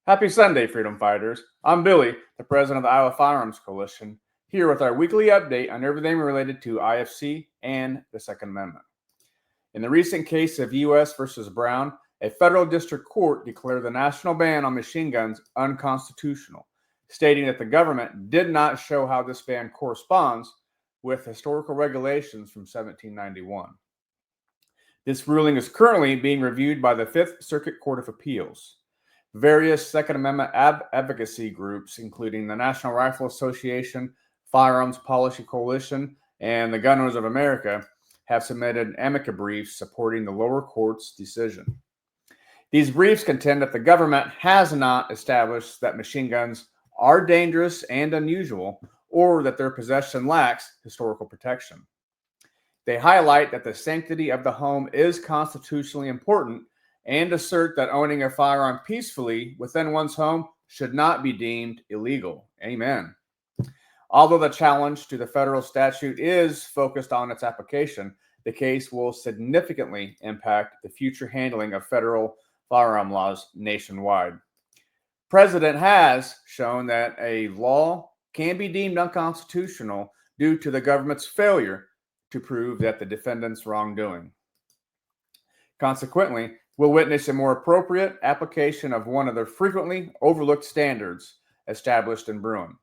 Happy Sunday, freedom fighters. I'm Billy, the president of the Iowa Firearms Coalition, here with our weekly update on everything related to IFC and the Second Amendment. In the recent case of U.S. versus Brown, a federal district court declared the national ban on machine guns unconstitutional, stating that the government did not show how this ban corresponds with historical regulations from 1791. This ruling is currently being reviewed by the Fifth Circuit Court of Appeals. Various Second Amendment advocacy groups, including the National Rifle Association, Firearms Policy Coalition, and the Gun Owners of America, have submitted amicus briefs supporting the lower court's decision. These briefs contend that the government has not established that machine guns are dangerous and unusual, or that their possession lacks historical protection. They highlight that the sanctity of the home is constitutionally important and assert that owning a firearm peacefully within one's home should not be deemed illegal. Amen. Although the challenge to the federal statute is focused on its application, the case will significantly impact the future handling of federal firearm laws nationwide. Precedent has shown that a law can be deemed unconstitutional due to the government's failure to prove that the defendant's wrongdoing. Consequently, we'll witness a more appropriate application of one of the frequently overlooked standards established in Bruin.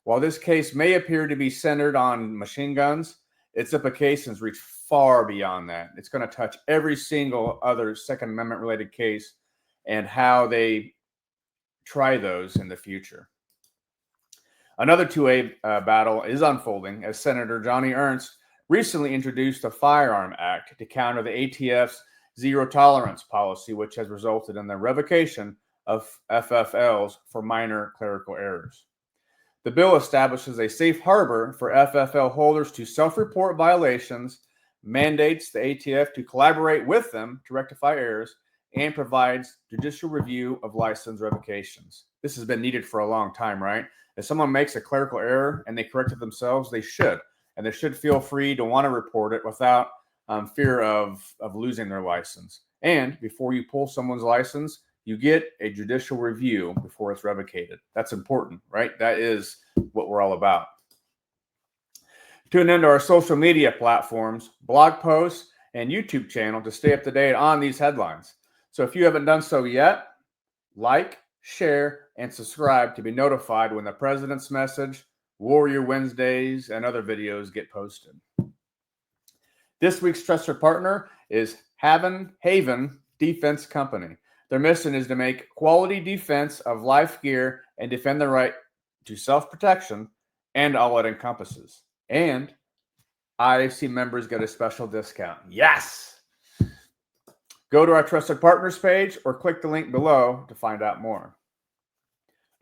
While this case may appear to be centered on machine guns, its implications reach far beyond that. It's going to touch every single other Second Amendment related case and how they try those in the future. Another two-way battle is unfolding as Senator Johnny Ernst recently introduced the Firearm Act to counter the ATF's zero tolerance policy, which has resulted in the revocation of FFLs for minor clerical errors. The bill establishes a safe harbor for FFL holders to self-report violations, mandates the ATF to collaborate with them to rectify errors, and provides judicial review of license revocations. This has been needed for a long time, right? If someone makes a clerical error and they correct it themselves, they should. And they should feel free to want to report it without fear of losing their license. And before you pull someone's license, you get a judicial review before it's revocated. That's important, right? That is what we're all about. Tune into our social media platforms, blog posts, and YouTube channel to stay up to date on these headlines. So if you haven't done so yet, like, share, and subscribe to be notified when the President's Message, Warrior Wednesdays, and other videos get posted. This week's trusted partner is Haven Defense Company. Their mission is to make quality defense of life gear and defend the right to self-protection and all it encompasses. And IFC members get a special discount. Yes! Go to our Trusted Partners page or click the link below to find out more.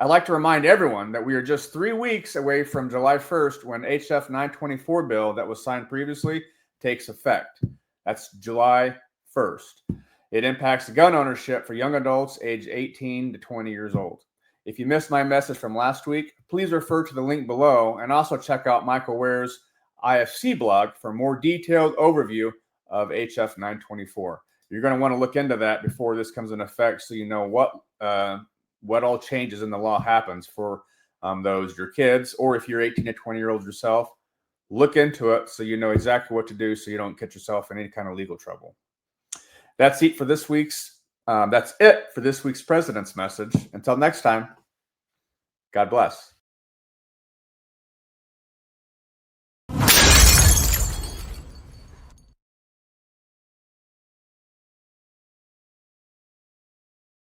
I'd like to remind everyone that we are just 3 weeks away from July 1st when HF 924 bill that was signed previously takes effect. That's July 1st. It impacts gun ownership for young adults aged 18 to 20 years old. If you missed my message from last week, please refer to the link below and also check out Michael Ware's IFC blog for a more detailed overview of HF 924. You're going to want to look into that before this comes in effect so you know what all changes in the law happens for those, your kids, or if you're 18 to 20-year-olds yourself, look into it so you know exactly what to do so you don't get yourself in any kind of legal trouble. That's it for this week's President's Message. Until next time, God bless.